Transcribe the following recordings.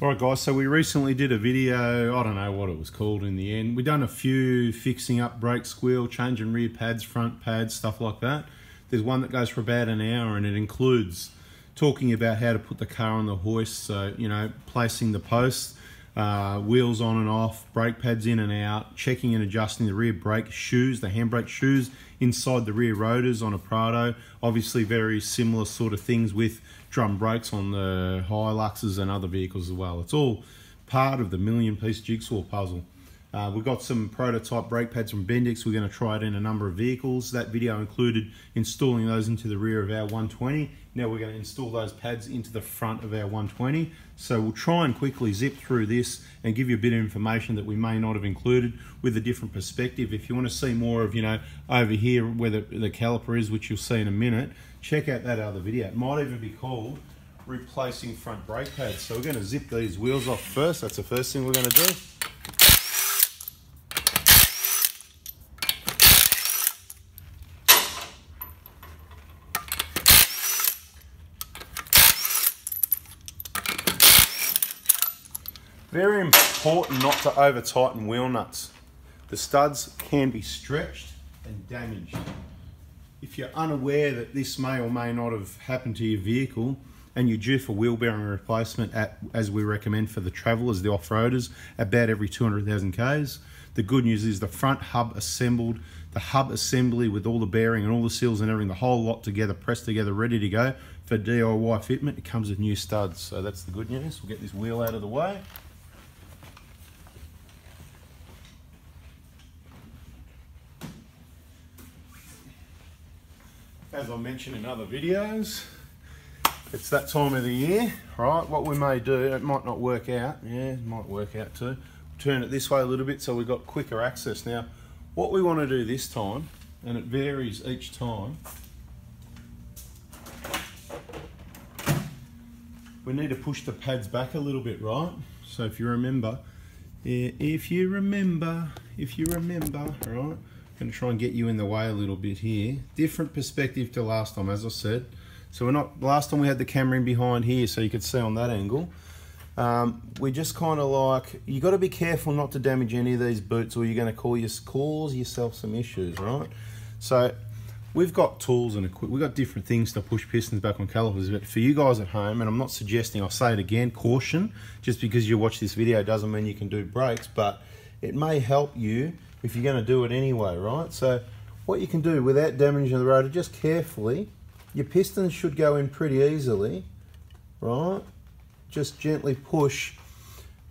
Alright guys, so we recently did a video, I don't know what it was called in the end. We've done a few fixing up brake squeal, changing rear pads, front pads, stuff like that. There's one that goes for about an hour and it includes talking about how to put the car on the hoist, so you know, placing the posts, wheels on and off, brake pads in and out, checking and adjusting the rear brake shoes, the handbrake shoes inside the rear rotors on a PRADO. Obviously very similar sort of things with drum brakes on the Hiluxes and other vehicles as well. It's all part of the million-piece jigsaw puzzle. We've got some prototype brake pads from BENDIX. We're going to try it in a number of vehicles. That video included installing those into the rear of our 120. Now we're going to install those pads into the front of our 120. So we'll try and quickly zip through this and give you a bit of information that we may not have included with a different perspective. If you want to see more of, you know, over here where the caliper is, which you'll see in a minute, check out that other video. It might even be called replacing front brake pads. So we're going to zip these wheels off first. That's the first thing we're going to do. Very important not to over tighten wheel nuts. The studs can be stretched and damaged. If you're unaware that this may or may not have happened to your vehicle and you're due for wheel bearing replacement as we recommend for the travellers, the off-roaders, about every 200,000 Ks, the good news is the front hub assembled, the hub assembly with all the bearing and all the seals and everything, the whole lot together, pressed together, ready to go for DIY fitment. It comes with new studs, so that's the good news. We'll get this wheel out of the way. As I mentioned in other videos, it's that time of the year, right? What we may do, it might not work out. Yeah, it might work out too. Turn it this way a little bit so we've got quicker access. Now, what we want to do this time, and it varies each time, we need to push the pads back a little bit, right? So if you remember, right? Going to try and get you in the way a little bit here. Different perspective to last time, as I said. So we're not, last time we had the camera in behind here so you could see on that angle. We just kind of like, you got to be careful not to damage any of these boots or you're going to cause yourself some issues, right? So we've got tools and equipment, we've got different things to push pistons back on calipers, but for you guys at home, and I'm not suggesting, I'll say it again, caution, just because you watch this video doesn't mean you can do brakes, but it may help you if you're going to do it anyway, right? So what you can do without damaging the rotor, just carefully, your pistons should go in pretty easily, right? Just gently push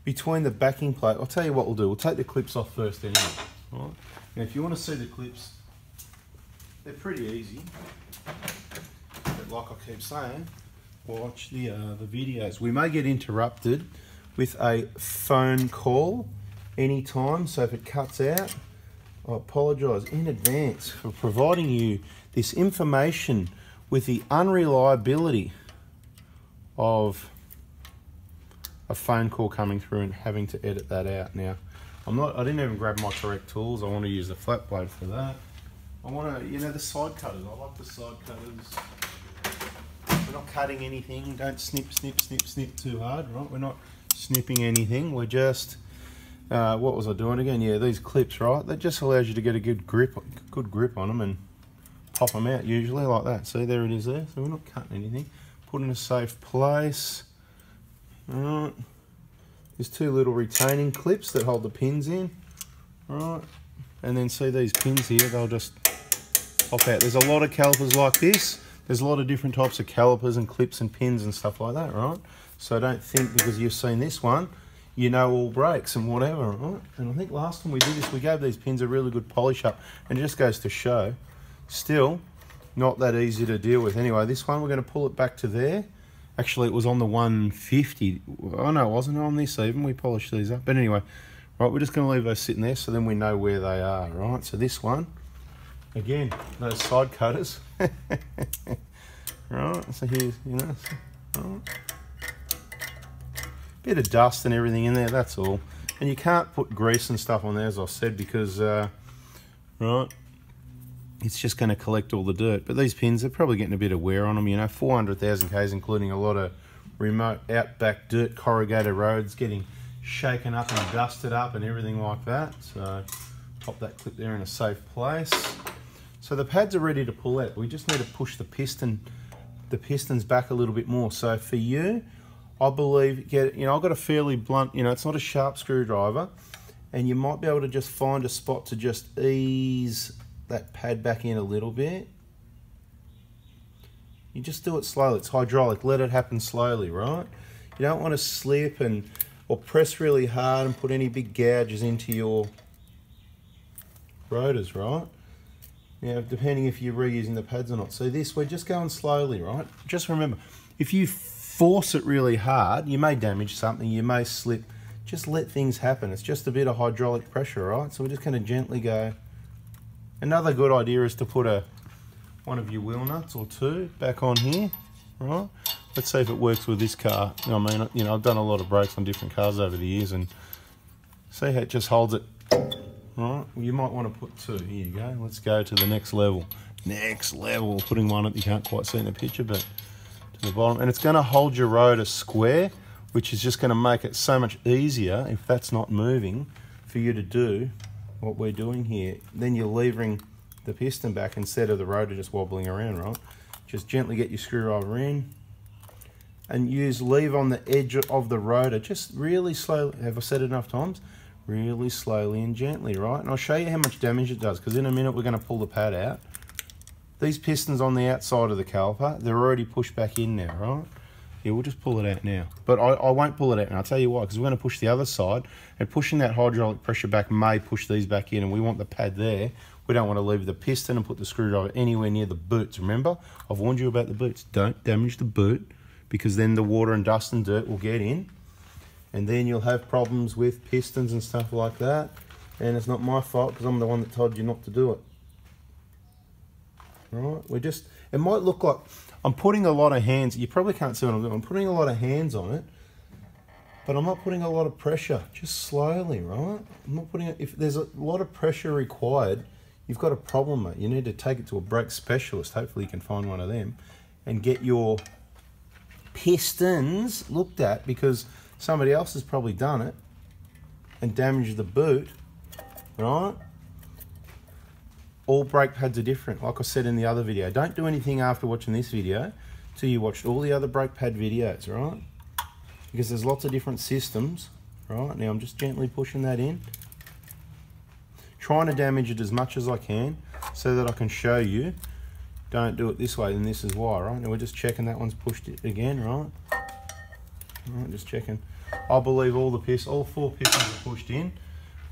between the backing plate. I'll tell you what we'll do. We'll take the clips off first anyway, right? Now if you want to see the clips, they're pretty easy. But like I keep saying, watch the videos. We may get interrupted with a phone call anytime, so if it cuts out, I apologise in advance for providing you this information with the unreliability of a phone call coming through and having to edit that out. Now, I didn't even grab my correct tools. I want to use the flat blade for that. I want to, you know, the side cutters. I like the side cutters. We're not cutting anything. Don't snip too hard, right? We're not snipping anything. We're just, what was I doing again? Yeah, these clips, right? That just allows you to get a good grip on them and pop them out usually like that. See, there it is there. So we're not cutting anything. Put in a safe place. Alright. There's two little retaining clips that hold the pins in. Right. And then see these pins here, they'll just pop out. There's a lot of calipers like this. There's a lot of different types of calipers and clips and pins and stuff like that, right? So don't think because you've seen this one, you know all brakes and whatever, right? And I think last time we did this, we gave these pins a really good polish up, and it just goes to show, still not that easy to deal with. Anyway, this one, we're going to pull it back to there. Actually, it was on the 150. Oh no, it wasn't on this even. We polished these up. But anyway, right, we're just going to leave those sitting there so then we know where they are, right? So this one, again, those side cutters. Right, so here's, you know, right. Bit of dust and everything in there, that's all. And you can't put grease and stuff on there, as I said, because, right, it's just going to collect all the dirt. But these pins, they're probably getting a bit of wear on them, you know, 400,000 Ks, including a lot of remote outback dirt corrugated roads getting shaken up and dusted up and everything like that. So pop that clip there in a safe place. So the pads are ready to pull out. We just need to push the pistons back a little bit more. So for you, I believe, I've got a fairly blunt, it's not a sharp screwdriver, and you might be able to just find a spot to just ease that pad back in a little bit. You just do it slowly. It's hydraulic. Let it happen slowly, right? You don't want to slip or press really hard and put any big gouges into your rotors, right? Now, depending if you're reusing the pads or not. So this, we're just going slowly, right? Just remember, if you force it really hard, you may damage something, you may slip. Just let things happen. It's just a bit of hydraulic pressure, right? So we're just going to gently go. Another good idea is to put one of your wheel nuts or two back on here, right? Let's see if it works with this car. I mean, I've done a lot of brakes on different cars over the years, and see how it just holds it, right? Well, you might want to put two. Here you go. Let's go to the next level. Next level. Putting one that you can't quite see in the picture, but to the bottom. And it's going to hold your rotor square, which is just going to make it so much easier, if that's not moving, for you to do what we're doing here. Then you're levering the piston back instead of the rotor just wobbling around, right? Just gently get your screwdriver in and leave on the edge of the rotor, just really slowly. Have I said it enough times? Really slowly and gently, right? And I'll show you how much damage it does, because in a minute we're going to pull the pad out. These pistons on the outside of the caliper, they're already pushed back in now, right? Yeah, we'll just pull it out now. But I won't pull it out, and I'll tell you why, because we're going to push the other side, and pushing that hydraulic pressure back may push these back in, and we want the pad there. We don't want to leave the piston and put the screwdriver anywhere near the boots. Remember, I've warned you about the boots. Don't damage the boot, because then the water and dust and dirt will get in, and then you'll have problems with pistons and stuff like that. And it's not my fault, because I'm the one that told you not to do it. All right, it might look like I'm putting a lot of hands. You probably can't see what I'm doing. I'm putting a lot of hands on it, but I'm not putting a lot of pressure. Just slowly, right? I'm not putting it. If there's a lot of pressure required, you've got a problem, mate. You need to take it to a brake specialist. Hopefully you can find one of them and get your pistons looked at, because somebody else has probably done it and damaged the boot, right? All brake pads are different. Like I said in the other video, don't do anything after watching this video till you watched all the other brake pad videos, right? Because there's lots of different systems, right? Now I'm just gently pushing that in, trying to damage it as much as I can so that I can show you. Don't do it this way, and this is why, right? Now we're just checking that one's pushed it again, right? Alright, just checking. I believe all four pistons are pushed in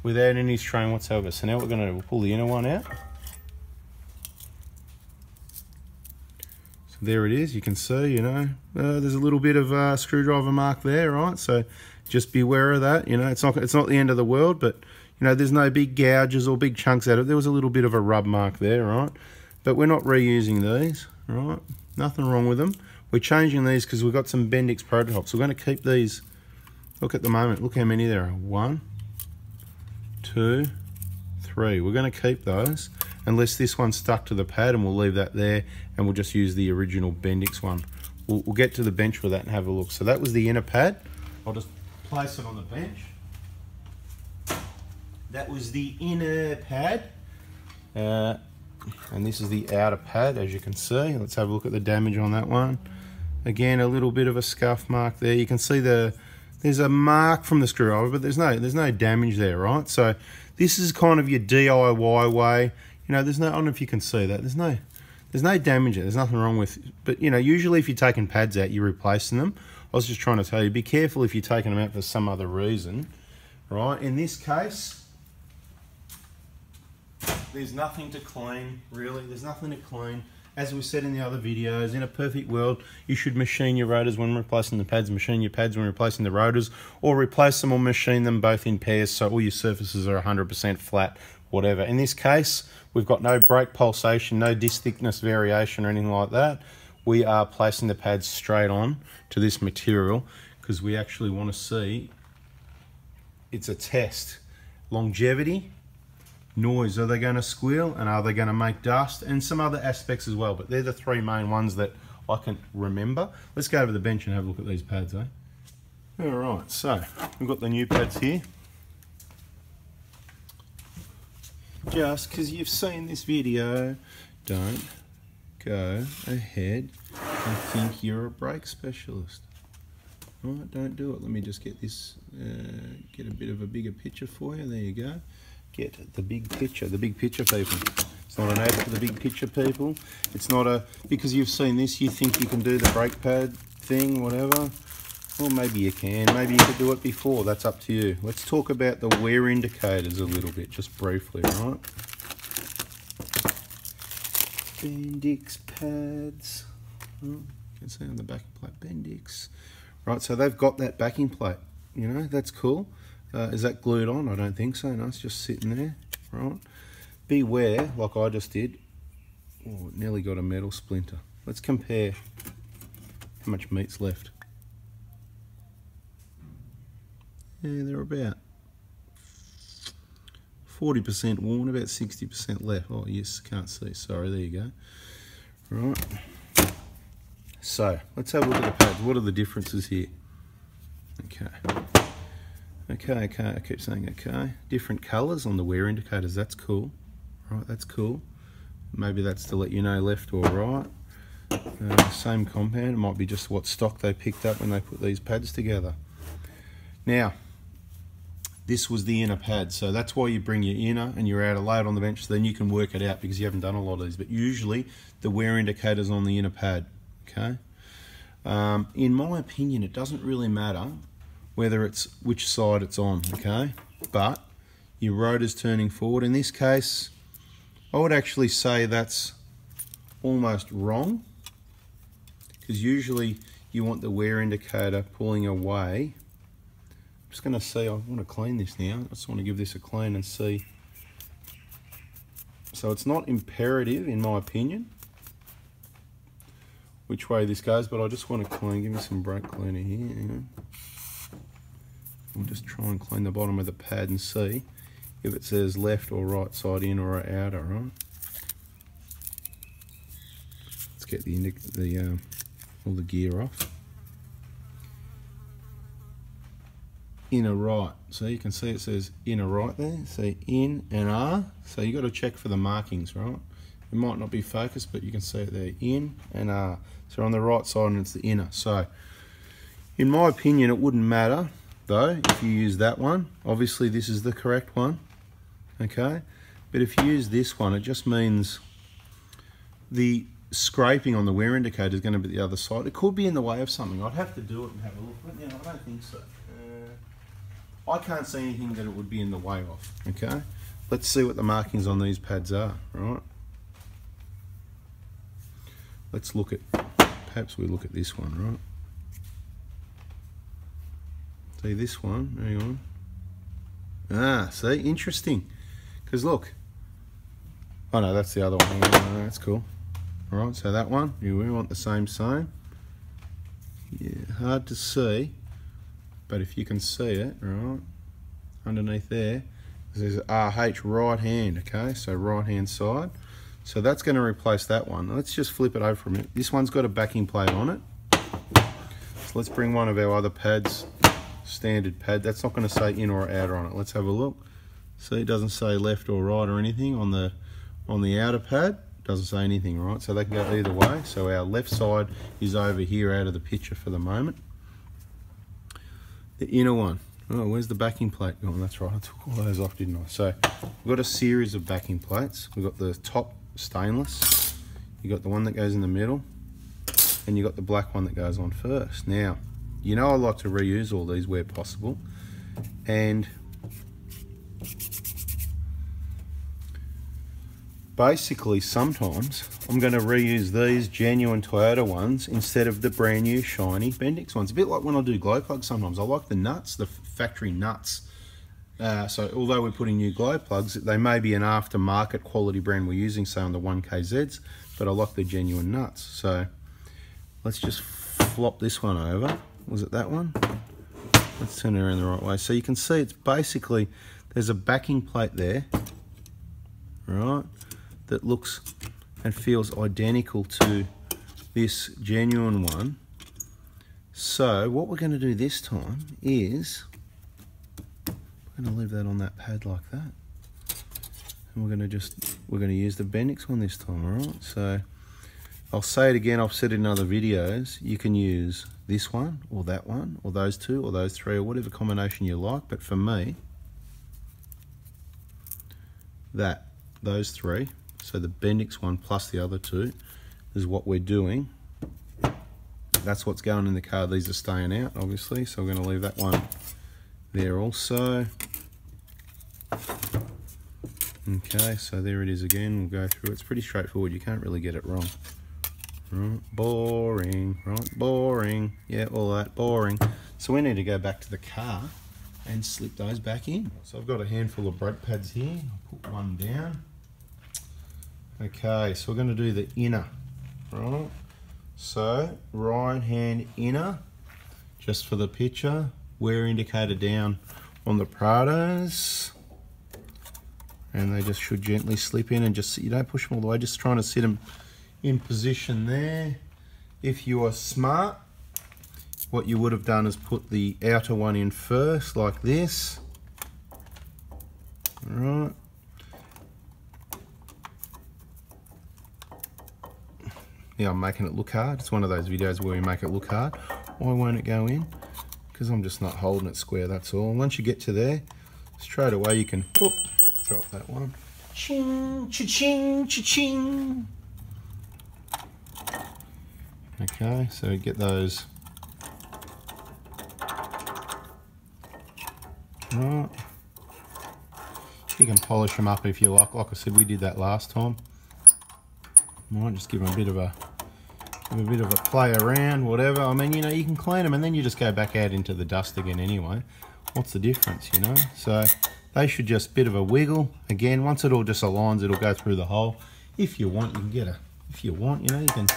without any strain whatsoever. So now what we're going to do, we'll pull the inner one out. So there it is. You can see, there's a little bit of screwdriver mark there, right? So just be aware of that. It's not the end of the world, but there's no big gouges or big chunks out of it. There was a little bit of a rub mark there, right? But we're not reusing these, right? Nothing wrong with them. We're changing these because we've got some BENDIX prototypes. We're going to keep these. Look at the moment. Look how many there are. 1, 2, 3. We're going to keep those unless this one's stuck to the pad, and we'll leave that there, and we'll just use the original BENDIX one. We'll get to the bench with that and have a look. So that was the inner pad. I'll just place it on the bench. That was the inner pad. And this is the outer pad, as you can see. Let's have a look at the damage on that one. Again, a little bit of a scuff mark there. You can see there's a mark from the screwdriver, but there's no damage there, right? So this is kind of your DIY way. There's no, I don't know if you can see that. There's no damage there. There's nothing wrong with, but usually if you're taking pads out, you're replacing them. I was just trying to tell you, be careful if you're taking them out for some other reason, right? In this case, there's nothing to clean, really. There's nothing to clean. As we said in the other videos, in a perfect world, you should machine your rotors when replacing the pads, machine your pads when replacing the rotors, or replace them or machine them both in pairs so all your surfaces are 100% flat, whatever. In this case, we've got no brake pulsation, no disc thickness variation or anything like that. We are placing the pads straight on to this material because we actually want to see, it's a test. Longevity, noise, are they going to squeal, and are they going to make dust, and some other aspects as well, but they're the three main ones that I can remember. Let's go over the bench and have a look at these pads, eh? All right, so we've got the new pads here. Just because you've seen this video, don't go ahead and think you're a brake specialist. All right, don't do it. Let me just get this, get a bit of a bigger picture for you. There you go. Get the big picture people. It's not an ad for the big picture people. It's not a, because you've seen this, you think you can do the brake pad thing, whatever. Well, maybe you can. Maybe you could do it before. That's up to you. Let's talk about the wear indicators a little bit, just briefly, right? BENDIX pads. Oh, you can see on the backing plate, BENDIX. Right, so they've got that backing plate. You know, that's cool. Is that glued on? I don't think so. No, it's just sitting there, right? Beware, like I just did. Oh, it nearly got a metal splinter. Let's compare how much meat's left. Yeah, they're about 40% worn, about 60% left. Oh, yes, can't see. Sorry, there you go. Right. So, let's have a look at the pads. What are the differences here? Okay. Okay, I keep saying okay. Different colours on the wear indicators, that's cool. Right, that's cool. Maybe that's to let you know left or right. Same compound, it might be just what stock they picked up when they put these pads together. Now, this was the inner pad, so that's why you bring your inner and your outer load on the bench, so then you can work it out because you haven't done a lot of these. But usually, the wear indicator's on the inner pad, okay? In my opinion, it doesn't really matter whether it's which side it's on, okay? But your rotor's turning forward. In this case, I would actually say that's almost wrong, because usually you want the wear indicator pulling away. I'm just gonna see, I want to clean this now. I just want to give this a clean and see. So it's not imperative, in my opinion, which way this goes, but I just want to clean. Give me some brake cleaner here. Hang on. We'll just try and clean the bottom of the pad and see if it says left or right side in or outer, right? Let's get all the gear off. Inner right, so you can see it says inner right there. See in and R. So you got to check for the markings, right? It might not be focused, but you can see it there, in and R. So on the right side and it's the inner. So in my opinion, it wouldn't matter though if you use that one. Obviously this is the correct one, okay? But if you use this one, it just means the scraping on the wear indicator is going to be the other side. It could be in the way of something. I'd have to do it and have a look, but you know, I don't think so. I can't see anything that it would be in the way of, okay? Let's see what the markings on these pads are, right? Let's look at, perhaps we look at this one, right? See this one, hang on. Ah, see, interesting. Because look, oh no, that's the other one. Oh, that's cool. All right, so that one, we want the same. Yeah, hard to see, but if you can see it, right, underneath there, there's RH right hand, okay? So right hand side. So that's going to replace that one. Let's just flip it over for a minute. This one's got a backing plate on it. So let's bring one of our other pads, standard pad. That's not going to say in or outer on it. Let's have a look. See, it doesn't say left or right or anything on the outer pad. It doesn't say anything, right? So they can go either way. So our left side is over here out of the picture for the moment. The inner one. Oh, where's the backing plate gone? That's right, I took all those off, didn't I? So we've got a series of backing plates. We've got the top stainless, you got the one that goes in the middle, and you got the black one that goes on first. Now, you know I like to reuse all these where possible, and basically sometimes I'm going to reuse these genuine Toyota ones instead of the brand new shiny BENDIX ones. A bit like when I do glow plugs sometimes. I like the nuts, the factory nuts. So although we're putting new glow plugs, they may be an aftermarket quality brand we're using, say on the 1KZs, but I like the genuine nuts. So let's just flop this one over. Was it that one? Let's turn it around the right way. So you can see it's basically, there's a backing plate there, right, that looks and feels identical to this genuine one. So what we're going to do this time is we're going to leave that on that pad like that, and we're going to use the BENDIX one this time. All right, so I'll say it again, I've said it in other videos, you can use this one or that one or those two or those three or whatever combination you like, but for me, those three, so the BENDIX one plus the other two is what we're doing. That's what's going in the car. These are staying out, obviously, so we're going to leave that one there also. Okay, so there it is again. We'll go through it. It's pretty straightforward. You can't really get it wrong. Right, boring, right, boring. Yeah, all that, boring. So we need to go back to the car and slip those back in. So I've got a handful of brake pads here. I'll put one down. Okay, so we're going to do the inner, right? So right hand inner, just for the picture, wear indicator down on the PRADOs, and they just should gently slip in, and just, you don't push them all the way, just trying to sit them in position there. If you are smart, what you would have done is put the outer one in first, like this. All right. Yeah, I'm making it look hard. It's one of those videos where we make it look hard. Why won't it go in? Because I'm just not holding it square, that's all. And once you get to there, straight away you can, whoop, drop that one. Ching, cha-ching, cha-ching. Okay, so get those. Right. You can polish them up if you like. Like I said, we did that last time. Might just give them a bit of a play around, whatever. I mean, you know, you can clean them and then you just go back out into the dust again anyway. What's the difference, you know? So they should just bit of a wiggle. Again, once it all just aligns, it'll go through the hole. If you want, you can get a, if you want, you know, you can,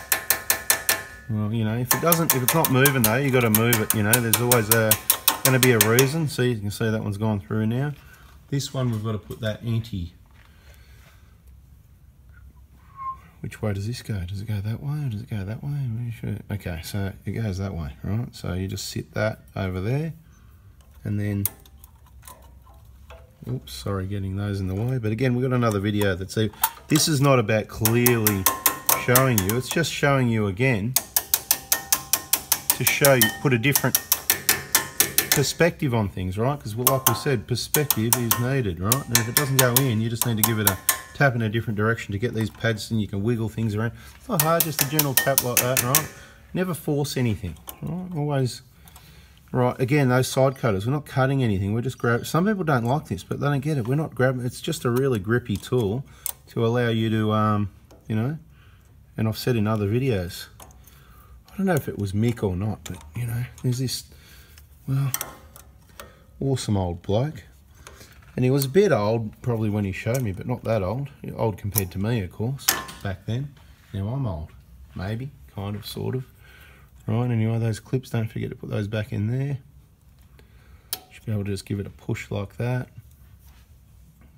well, you know, if it's not moving though, you got to move it, you know. There's always going to be a reason. See, you can see that one's gone through now. This one, we've got to put that anti. Which way does this go? Does it go that way or does it go that way? Okay, so it goes that way, right? So you just sit that over there and then, oops, sorry, getting those in the way. But again, we've got another video that's, this is not about clearly showing you, it's just showing you again to show you, put a different perspective on things, right? Because like we said, perspective is needed, right? And if it doesn't go in, you just need to give it a tap in a different direction to get these pads, and you can wiggle things around. It's not hard, just a gentle tap like that, right? Never force anything, right? Always, right, again, those side cutters, we're not cutting anything, we're just grabbing. Some people don't like this, but they don't get it. We're not grabbing, it's just a really grippy tool to allow you to, you know, and I've said in other videos, I don't know if it was Mick or not, but, you know, there's this, well, awesome old bloke. And he was a bit old probably when he showed me, but not that old. Old compared to me, of course, back then. Now I'm old, maybe, kind of, sort of. Right, anyway, those clips, don't forget to put those back in there. Should be able to just give it a push like that.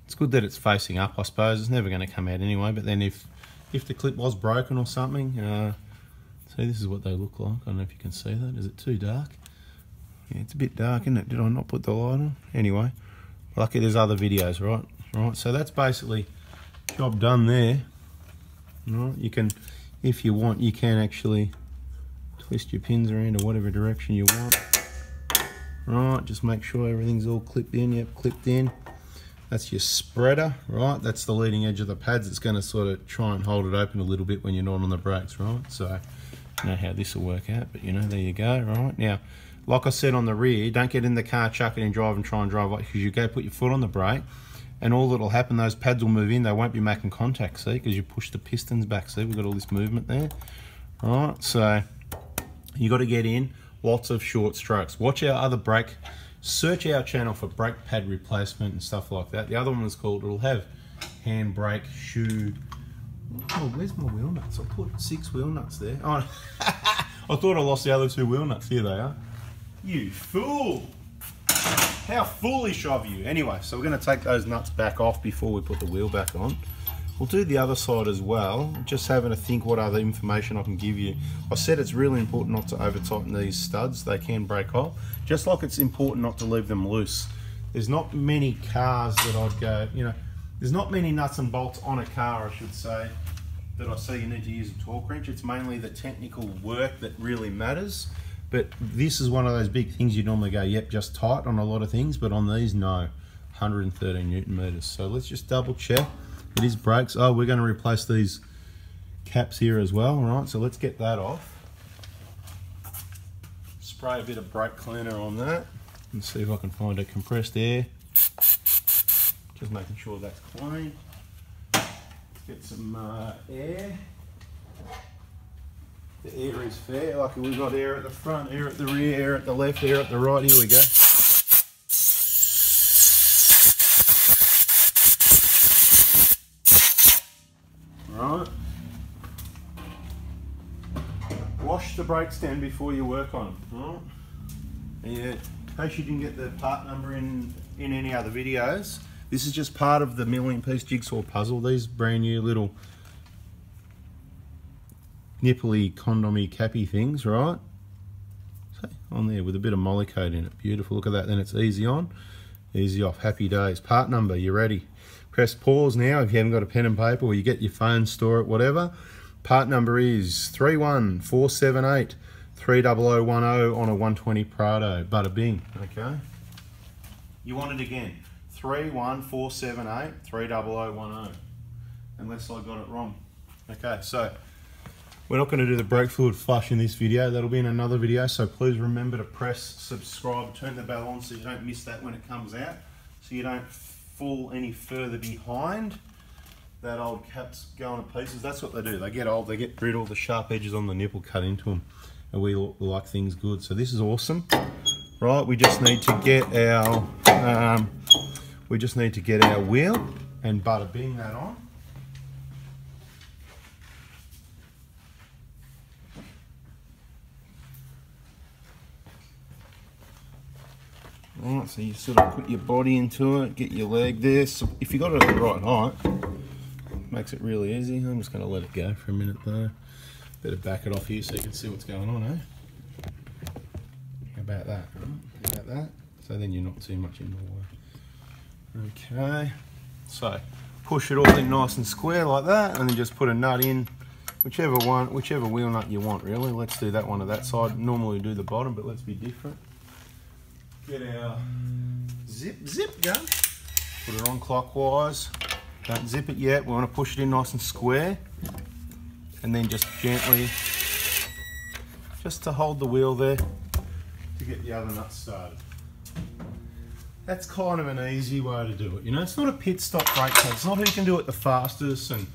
It's good that it's facing up, I suppose. It's never going to come out anyway, but then if the clip was broken or something, see, this is what they look like. I don't know if you can see that. Is it too dark? Yeah, it's a bit dark, isn't it? Did I not put the light on? Anyway. Lucky there's other videos, right? Right, so that's basically job done there. Right, you can, if you want, you can actually twist your pins around or whatever direction you want. Right, just make sure everything's all clipped in. Yep, clipped in. That's your spreader, right? That's the leading edge of the pads. It's going to sort of try and hold it open a little bit when you're not on the brakes, right? So, you know how this will work out, but you know, there you go, right? Now, like I said on the rear, don't get in the car, chuck it and drive and try and drive, because you go put your foot on the brake and all that'll happen, those pads will move in, they won't be making contact, see, because you push the pistons back, see, we've got all this movement there. Right, so you got to get in, lots of short strokes. Watch our other brake, search our channel for brake pad replacement and stuff like that. The other one is called, it'll have hand brake, shoe. Oh, where's my wheel nuts? I put 6 wheel nuts there. Oh, I thought I lost the other 2 wheel nuts. Here they are. You fool! How foolish of you. Anyway, so we're going to take those nuts back off before we put the wheel back on. We'll do the other side as well, just having to think what other information I can give you. I said it's really important not to over tighten these studs, they can break off. Just like it's important not to leave them loose. There's not many cars that I'd go, you know, there's not many nuts and bolts on a car, I should say, that I say you need to use a torque wrench. It's mainly the technical work that really matters. But this is one of those big things you normally go, yep, just tight on a lot of things, but on these, no, 113 Newton meters. So let's just double check. It is brakes. Oh, we're going to replace these caps here as well. All right, so let's get that off. Spray a bit of brake cleaner on that and see if I can find a compressed air. Just making sure that's clean. Let's get some air. The air is fair. Like we've got air at the front, air at the rear, air at the left, air at the right. Here we go. Right. Wash the brake stand before you work on them. Right. Yeah. In case you didn't get the part number in any other videos, this is just part of the million piece jigsaw puzzle. These brand new little nipply condomy cappy things, right? So on there with a bit of Molykote in it. Beautiful. Look at that. Then it's easy on, easy off. Happy days. Part number, you ready? Press pause now if you haven't got a pen and paper, or you get your phone, store it, whatever. Part number is 31478 30010 on a 120 Prado. Bada bing. Okay. You want it again. 31478 30010. Unless I got it wrong. Okay, so we're not going to do the brake fluid flush in this video. That'll be in another video. So please remember to press subscribe, turn the bell on so you don't miss that when it comes out. So you don't fall any further behind. That old cap's going to pieces. That's what they do. They get old, they get brittle, the sharp edges on the nipple cut into them. And we like things good. So this is awesome. Right, we just need to get our wheel and bada bing that on. Right, so you sort of put your body into it, get your leg there. So if you got it at the right height, makes it really easy. I'm just going to let it go for a minute though. Better back it off here so you can see what's going on, eh? How about that? How about that? So then you're not too much in the way. Okay, so push it all in nice and square like that, and then just put a nut in, whichever wheel nut you want really. Let's do that one to that side. Normally do the bottom, but let's be different. Get our zip gun, put it on clockwise. Don't zip it yet, we want to push it in nice and square, and then just gently, just to hold the wheel there to get the other nuts started. That's kind of an easy way to do it, you know. It's not a pit stop brake pad. It's not who can do it the fastest and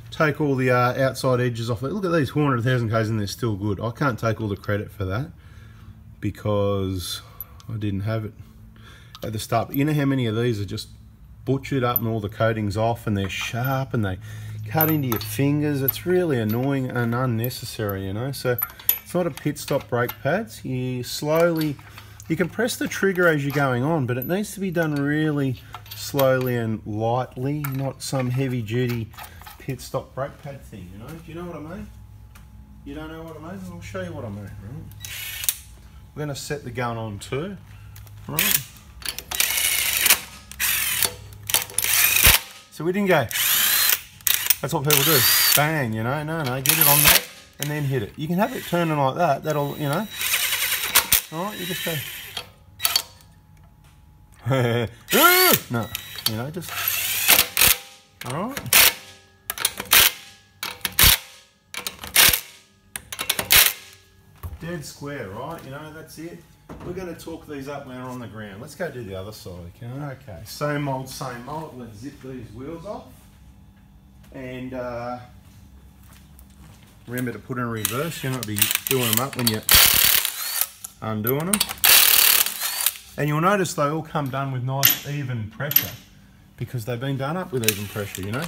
take all the outside edges off it. Look at these 400,000 Ks and they're still good. I can't take all the credit for that because I didn't have it at the start. But you know how many of these are just butchered up and all the coating's off and they're sharp and they cut into your fingers. It's really annoying and unnecessary, you know. So it's not a pit stop brake pads. You can press the trigger as you're going on, but it needs to be done really slowly and lightly, not some heavy duty pit stop brake pad thing, you know. Do you know what I mean? You don't know what I mean? I'll show you what I mean, right? We're going to set the gun on too, right? So we didn't go, that's what people do, bang, you know. No, get it on there and then hit it. You can have it turning like that, that'll, you know. All right, you just go. No, you know, just, all right. Dead square, right? You know, that's it. We're going to torque these up when we're on the ground. Let's go do the other side, okay? Okay, same old, same old. Let's zip these wheels off. And remember to put in reverse. You'll not be doing them up when you're undoing them. And you'll notice they all come done with nice even pressure because they've been done up with even pressure, you know.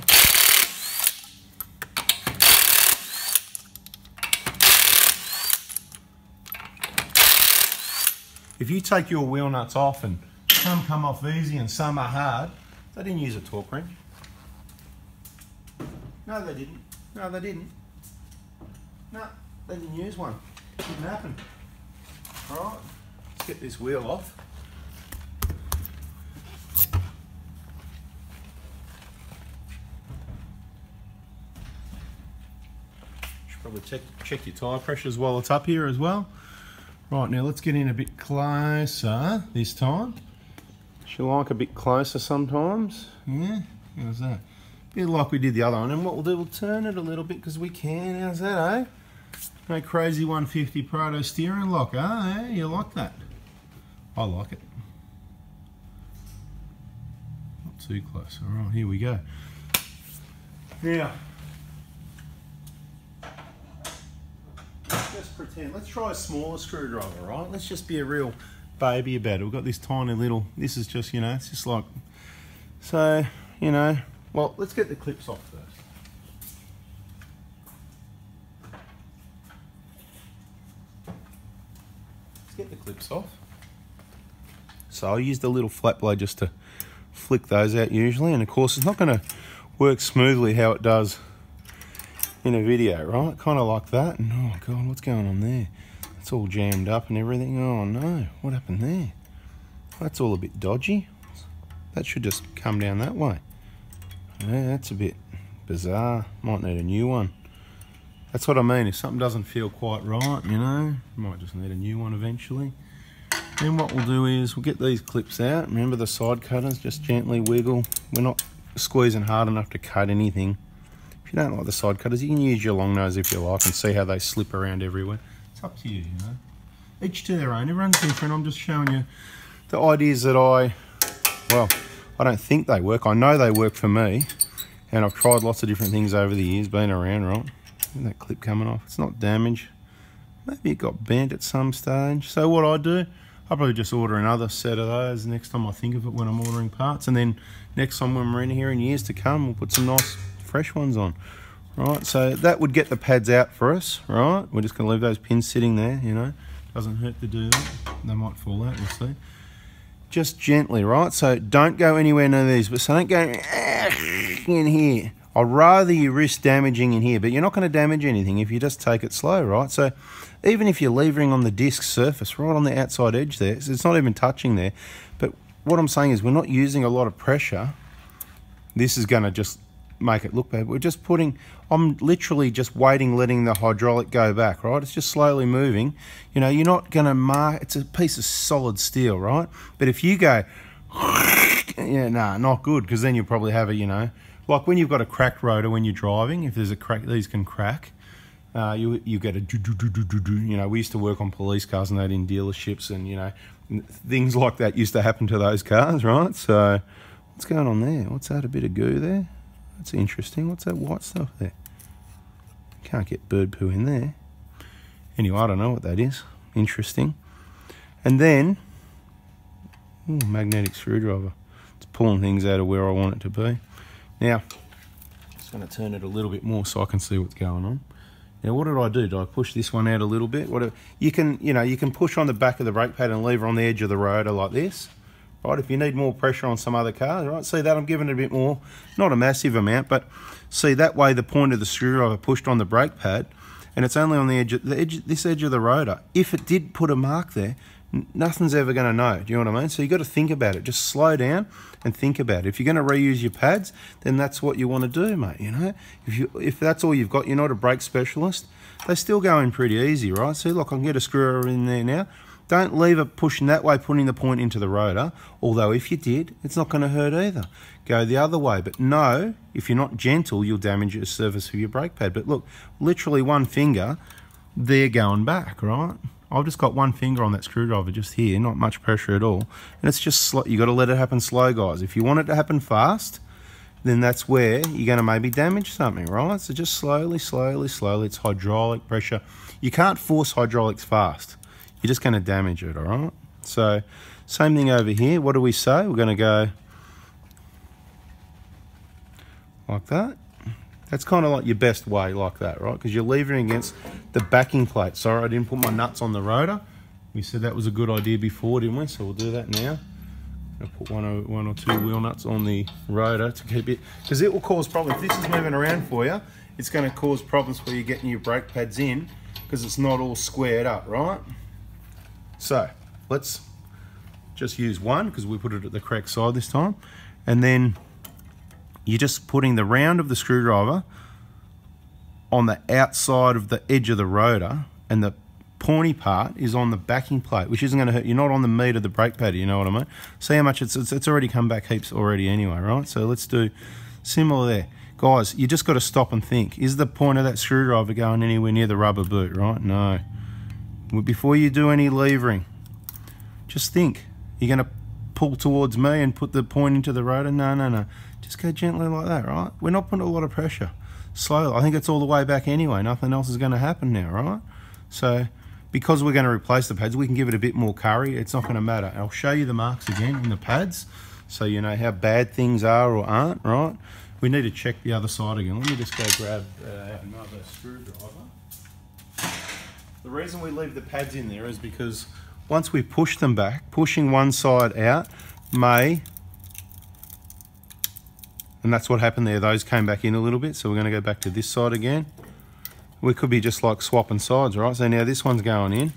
If you take your wheel nuts off and some come off easy and some are hard, they didn't use a torque wrench. No, they didn't. No, they didn't. No, they didn't use one. Didn't happen. Alright, let's get this wheel off. Should probably check your tyre pressures while it's up here as well. Right, now let's get in a bit closer this time. You like a bit closer sometimes. Yeah, how's that? Bit like we did the other one. And what we'll do, we'll turn it a little bit because we can. How's that, eh? No crazy 150 PRADO steering lock, eh? You like that? I like it. Not too close. All right, here we go. Now, just pretend. Let's try a smaller screwdriver, right? Let's just be a real baby about it. We've got this tiny little, this is just, you know, it's just like, so, you know, well, let's get the clips off first. Let's get the clips off. So I use the little flat blade just to flick those out usually, and of course it's not going to work smoothly how it does in a video, right? Kind of like that, and oh god, what's going on there? It's all jammed up and everything. Oh no, what happened there? That's all a bit dodgy. That should just come down that way. Yeah, that's a bit bizarre. Might need a new one. That's what I mean, if something doesn't feel quite right, you know, might just need a new one eventually. Then what we'll do is we'll get these clips out. Remember the side cutters, just gently wiggle. We're not squeezing hard enough to cut anything. If you don't like the side cutters, you can use your long nose if you like and see how they slip around everywhere. It's up to you, you know. Each to their own, everyone's different. I'm just showing you the ideas that well, I don't think they work. I know they work for me, and I've tried lots of different things over the years, been around, right? Look at that clip coming off. It's not damaged. Maybe it got bent at some stage. So what I do, I'll probably just order another set of those next time I think of it when I'm ordering parts, and then next time when we're in here in years to come, we'll put some nice fresh ones on. Right, so that would get the pads out for us, right? We're just going to leave those pins sitting there, you know. Doesn't hurt to do that. They might fall out, we'll see. Just gently, right? So don't go anywhere near these, but so don't go in here. I'd rather you risk damaging in here, but you're not going to damage anything if you just take it slow, right? So even if you're levering on the disc surface, right on the outside edge there, so it's not even touching there. But what I'm saying is we're not using a lot of pressure. This is going to just make it look bad. We're just putting, I'm literally just waiting, letting the hydraulic go back, right? It's just slowly moving. You know, you're not going to mark, it's a piece of solid steel, right? But if you go, yeah, nah, not good, because then you'll probably have a, you know, like when you've got a cracked rotor when you're driving, if there's a crack, these can crack. You get a do-do-do-do-do-do. You know, we used to work on police cars and that in dealerships, and, you know, things like that used to happen to those cars, right? So what's going on there? What's that, a bit of goo there? That's interesting. What's that white stuff there? Can't get bird poo in there. Anyway, I don't know what that is. Interesting. And then, magnetic screwdriver. It's pulling things out of where I want it to be. Now, just going to turn it a little bit more so I can see what's going on. Now, what did I do? Did I push this one out a little bit? You can push on the back of the brake pad and lever on the edge of the rotor like this. Right, if you need more pressure on some other cars, right? See that I'm giving it a bit more, not a massive amount, but see that way the point of the screwdriver pushed on the brake pad, and it's only on the edge, this edge of the rotor. If it did put a mark there, nothing's ever going to know. Do you know what I mean? So you got to think about it. Just slow down and think about it. If you're going to reuse your pads, then that's what you want to do, mate. You know, if that's all you've got, you're not a brake specialist. They still go in pretty easy, right? See, look, I can get a screwdriver in there now. Don't leave it pushing that way, putting the point into the rotor, although if you did, it's not going to hurt either. Go the other way, but no, if you're not gentle, you'll damage the surface of your brake pad. But look, literally one finger, they're going back, right? I've just got one finger on that screwdriver just here, not much pressure at all. And it's just slow. You got to let it happen slow, guys. If you want it to happen fast, then that's where you're going to maybe damage something, right? So just slowly, slowly, slowly. It's hydraulic pressure. You can't force hydraulics fast. You're just going to damage it, all right? So same thing over here. What do we say? We're going to go like that. That's kind of like your best way, like that, right? Because you're levering against the backing plate. Sorry, I didn't put my nuts on the rotor. We said that was a good idea before, didn't we? So we'll do that now. I'll put one or two wheel nuts on the rotor to keep it, because it will cause problems. If this is moving around for you, it's going to cause problems where you're getting your brake pads in, because it's not all squared up, right? So let's just use one, because we put it at the correct side this time. And then you're just putting the round of the screwdriver on the outside of the edge of the rotor, and the pointy part is on the backing plate, which isn't going to hurt. You're not on the meat of the brake pad, you know what I mean? See how much it's already come back heaps already anyway, right? So let's do similar there. Guys, you just got to stop and think. Is the point of that screwdriver going anywhere near the rubber boot, right? No. Before you do any levering, just think. You're going to pull towards me and put the point into the rotor? No, no, no. Just go gently like that, right? We're not putting a lot of pressure. Slowly. I think it's all the way back anyway. Nothing else is going to happen now, right? So, because we're going to replace the pads, we can give it a bit more curry. It's not going to matter. I'll show you the marks again in the pads, so you know how bad things are or aren't, right? We need to check the other side again. Let me just go grab another screwdriver. The reason we leave the pads in there is because once we push them back, pushing one side out may, and that's what happened there, those came back in a little bit, so we're going to go back to this side again. We could be just like swapping sides, right? So now this one's going in,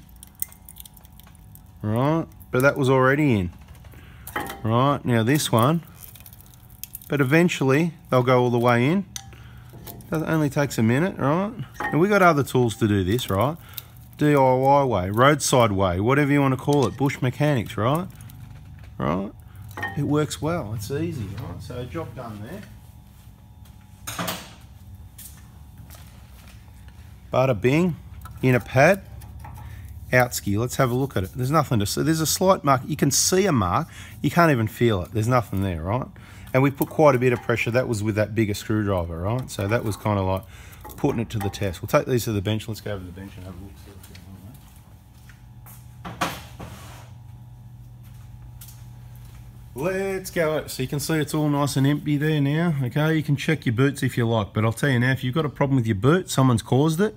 right? But that was already in, right? Now this one, but eventually they'll go all the way in. It only takes a minute, right? And we got other tools to do this, right? DIY way, roadside way, whatever you want to call it, bush mechanics, right? Right? It works well, it's easy, right? So job done there. Bada bing, in a pad, out ski. Let's have a look at it. There's nothing to see. There's a slight mark. You can see a mark. You can't even feel it. There's nothing there, right? And we put quite a bit of pressure. That was with that bigger screwdriver, right? So that was kind of like putting it to the test. We'll take these to the bench. Let's go over to the bench and have a look. See what's going on there. Let's go. So you can see it's all nice and empty there now. Okay, you can check your boots if you like, but I'll tell you now, if you've got a problem with your boot, someone's caused it,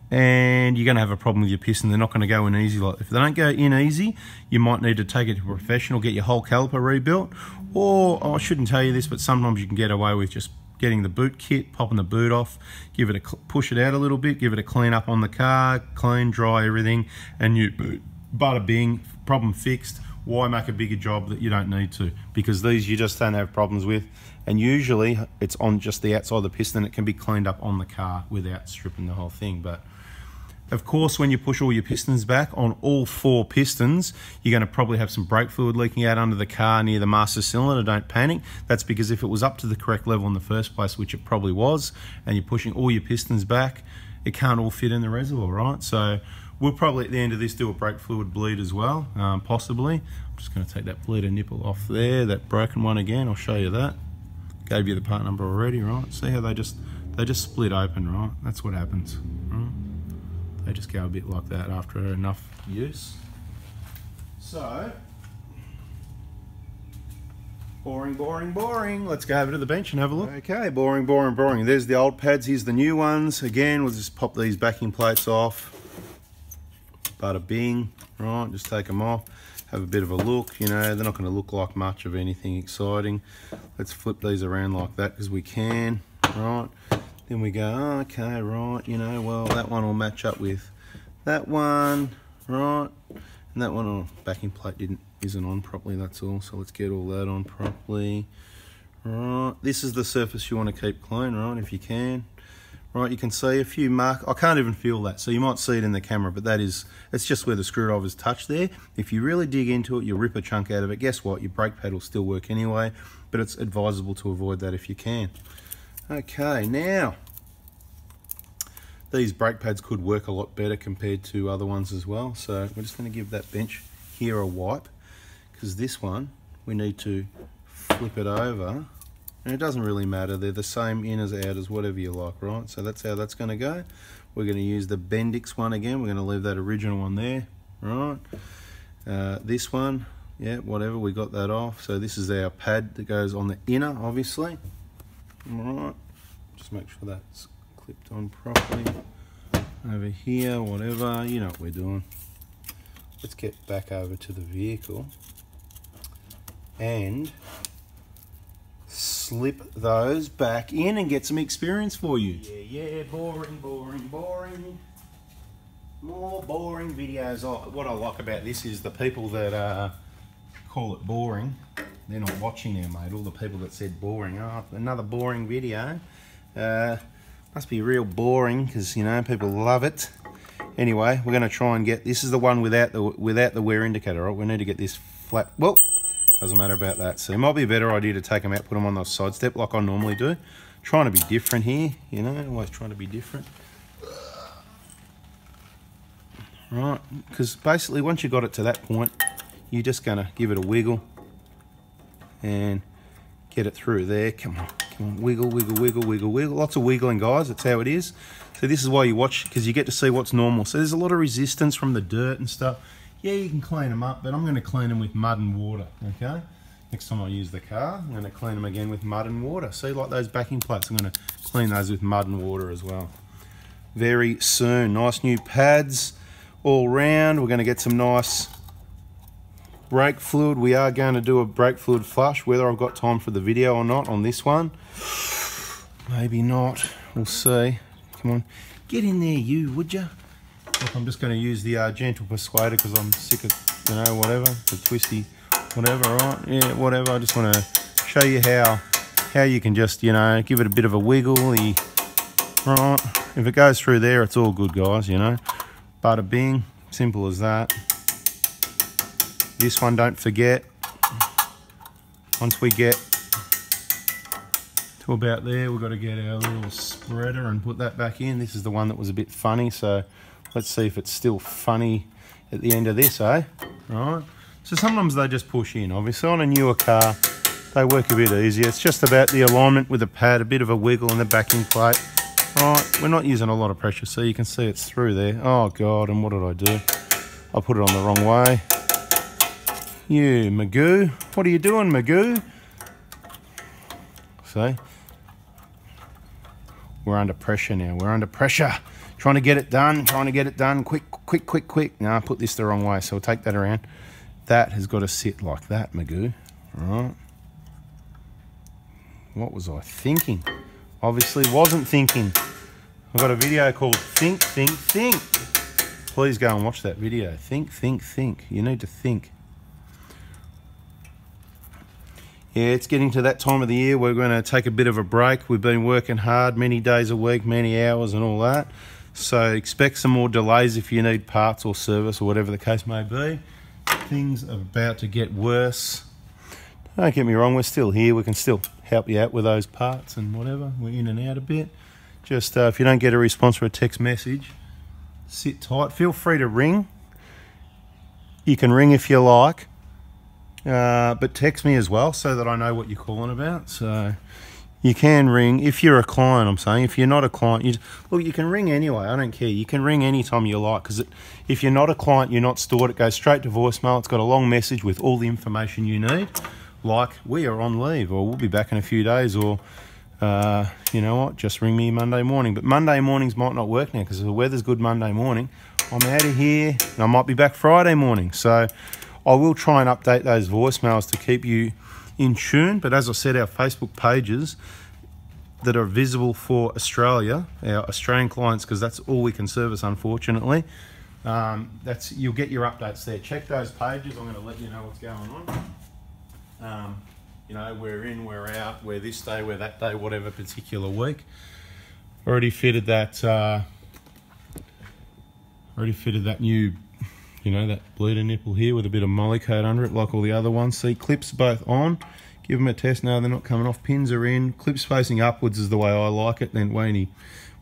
and you're going to have a problem with your piston. They're not going to go in easy. Like if they don't go in easy, you might need to take it to a professional, get your whole caliper rebuilt, or I shouldn't tell you this, but sometimes you can get away with just getting the boot kit, popping the boot off, give it a push it out a little bit, give it a clean up on the car, clean, dry everything, and new boot. Bada bing, problem fixed. Why make a bigger job that you don't need to? Because these you just don't have problems with, and usually it's on just the outside of the piston. It can be cleaned up on the car without stripping the whole thing. But of course, when you push all your pistons back on all 4 pistons, you're going to probably have some brake fluid leaking out under the car near the master cylinder. Don't panic. That's because if it was up to the correct level in the first place, which it probably was, and you're pushing all your pistons back, it can't all fit in the reservoir, right? So we'll probably at the end of this do a brake fluid bleed as well, possibly. I'm just going to take that bleeder nipple off there, that broken one again. I'll show you that. Gave you the part number already, right? See how they just split open, right? That's what happens, right? They just go a bit like that after enough use. So, boring, boring, boring. Let's go over to the bench and have a look. Okay, boring, boring, boring. There's the old pads, here's the new ones. Again, we'll just pop these backing plates off. Bada bing, right, just take them off. Have a bit of a look, you know, they're not going to look like much of anything exciting. Let's flip these around like that because we can, right? Then we go, oh, okay, right, you know, well, that one will match up with that one, right? And that one, oh, backing plate isn't on properly, that's all. So let's get all that on properly, right? This is the surface you want to keep clean, right, if you can. Right, you can see a few marks. I can't even feel that, so you might see it in the camera, but it's just where the screwdriver's touched there. If you really dig into it, you'll rip a chunk out of it. Guess what? Your brake pad will still work anyway, but it's advisable to avoid that if you can. Okay, now, these brake pads could work a lot better compared to other ones as well, so we're just going to give that bench here a wipe, because this one, we need to flip it over. And it doesn't really matter, they're the same in as out as whatever you like, right? So that's how that's going to go. We're going to use the BENDIX one again. We're going to leave that original one there, right? This one, yeah, whatever, we got that off. So this is our pad that goes on the inner, obviously. All right, just make sure that's clipped on properly. Over here, whatever, you know what we're doing. Let's get back over to the vehicle. and slip those back in and get some experience for you. Yeah, boring. More boring videos. What I like about this is the people that call it boring, they're not watching now, mate. All the people that said boring, oh, another boring video. Must be real boring because, you know, people love it. Anyway, we're going to try and get, this is the one without the wear indicator, right? We need to get this flat. Well, doesn't matter about that. So it might be a better idea to take them out, put them on the side step like I normally do. Trying to be different here, you know, always trying to be different. Right, because basically once you got it to that point, you're just going to give it a wiggle and get it through there. Come on, wiggle. Lots of wiggling, guys, that's how it is. So this is why you watch, because you get to see what's normal. So there's a lot of resistance from the dirt and stuff. Yeah, you can clean them up, but I'm going to clean them with mud and water, okay? Next time I use the car, I'm going to clean them again with mud and water. See, like those backing plates, I'm going to clean those with mud and water as well. Very soon. Nice new pads all round. We're going to get some nice brake fluid. We are going to do a brake fluid flush, whether I've got time for the video or not on this one. Maybe not. We'll see. Come on. Get in there, you, would you? Look, I'm just going to use the gentle persuader because I'm sick of, you know, whatever, the twisty, whatever, right? Yeah, whatever. I just want to show you how you can just, you know, give it a bit of a wiggle. Right? If it goes through there, it's all good, guys, you know. Bada bing, simple as that. This one, don't forget, once we get to about there, we've got to get our little spreader and put that back in. This is the one that was a bit funny, so let's see if it's still funny at the end of this, eh? Right. So sometimes they just push in. Obviously on a newer car, they work a bit easier. It's just about the alignment with the pad, a bit of a wiggle in the backing plate. Right, we're not using a lot of pressure, so you can see it's through there. Oh God, and what did I do? I put it on the wrong way. You, Magoo. What are you doing, Magoo? See? We're under pressure now. We're under pressure. Trying to get it done. Quick. No, I put this the wrong way, so we'll take that around. That has got to sit like that, Magoo. Right. What was I thinking? Obviously wasn't thinking. I've got a video called Think. Please go and watch that video. Think. You need to think. Yeah, it's getting to that time of the year. We're going to take a bit of a break. We've been working hard, many days a week, many hours and all that. So expect some more delays if you need parts or service or whatever the case may be. Things are about to get worse. Don't get me wrong, we're still here. We can still help you out with those parts and whatever. We're in and out a bit. Just if you don't get a response or a text message, sit tight. Feel free to ring. You can ring if you like. But text me as well so that I know what you're calling about. So you can ring if you're a client, I'm saying. If you're not a client, look, you can ring anyway. I don't care. You can ring anytime you like, because if you're not a client, you're not stored. It goes straight to voicemail. It's got a long message with all the information you need, like we are on leave, or we'll be back in a few days, or you know what, just ring me Monday morning. But Monday mornings might not work now because the weather's good Monday morning. I'm out of here and I might be back Friday morning. So I will try and update those voicemails to keep you in tune. But as I said, our Facebook pages that are visible for Australia, our Australian clients, because that's all we can service, unfortunately, you'll get your updates there. Check those pages. I'm going to let you know what's going on. You know, we're in, we're out, we're this day, we're that day, whatever particular week. Already fitted that new, you know, that bleeder nipple here with a bit of molly coat under it, like all the other ones. See, clips both on. Give them a test. No, they're not coming off. Pins are in. Clips facing upwards is the way I like it. Then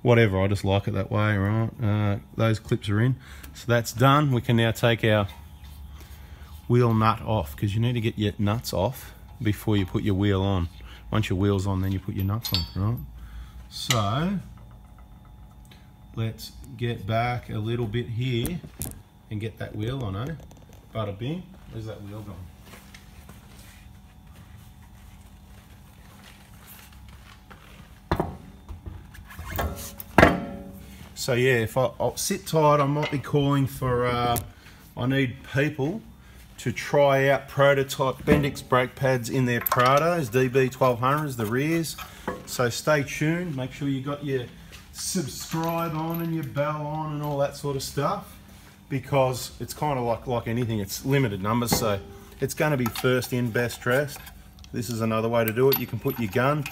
whatever, I just like it that way, right? Those clips are in. So that's done. We can now take our wheel nut off, because you need to get your nuts off before you put your wheel on. Once your wheel's on, then you put your nuts on, right? So let's get back a little bit here and get that wheel on, eh? Bada bing. Where's that wheel gone? So yeah, I'll sit tight, I might be calling for, I need people to try out prototype BENDIX brake pads in their PRADOs, DB1200s, the rears. So stay tuned, make sure you got your subscribe on and your bell on and all that sort of stuff, because it's kind of like anything, it's limited numbers, so it's going to be first in, best dressed. This is another way to do it. You can put your gun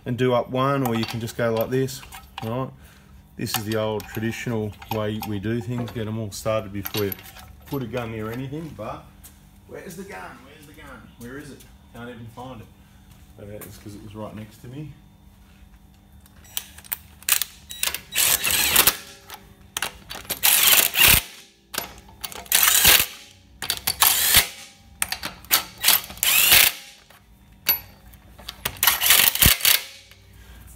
and do up one, or you can just go like this, right? This is the old traditional way we do things, get them all started before you put a gun near anything. But where's the gun? Where's the gun? Where is it? Can't even find it. But it's because it was right next to me.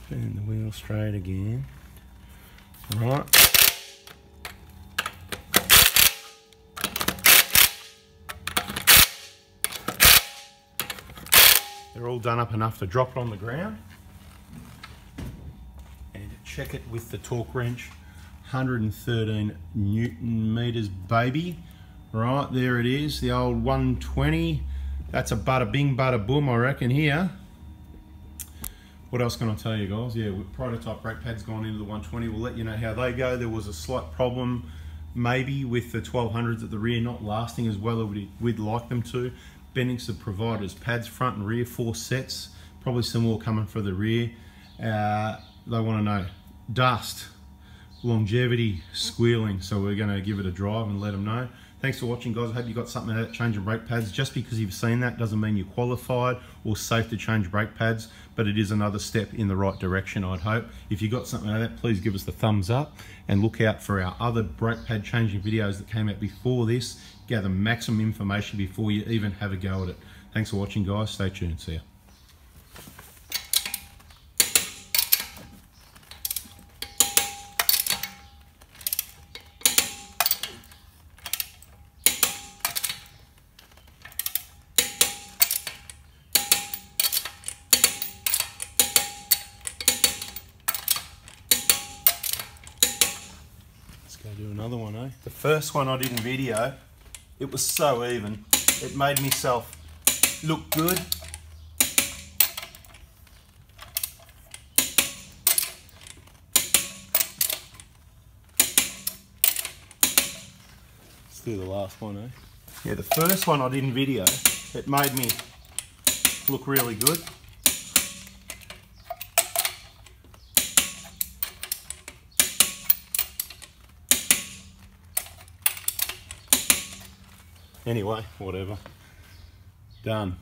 Turn the wheel straight again. Right. They're all done up enough to drop it on the ground. And check it with the torque wrench. 113 Newton meters, baby. Right, there it is, the old 120. That's a bada bing, bada boom, I reckon, here. What else can I tell you guys? Yeah, with prototype brake pads gone into the 120, we'll let you know how they go. There was a slight problem maybe with the 1200s at the rear not lasting as well as we'd like them to. BENDIX have provided us pads front and rear, 4 sets, probably some more coming for the rear. They want to know dust, longevity, squealing, so we're going to give it a drive and let them know. Thanks for watching, guys. I hope you got something out of changing brake pads. Just because you've seen that doesn't mean you're qualified or safe to change brake pads, but it is another step in the right direction, I'd hope. If you got something out of that, please give us the thumbs up and look out for our other brake pad changing videos that came out before this. Gather maximum information before you even have a go at it. Thanks for watching, guys. Stay tuned. See ya. Go do another one, eh? The first one I did in video, it was so even. It made myself look good. Let's do the last one, eh? Yeah, the first one I did in video, it made me look really good. Anyway, whatever. Done.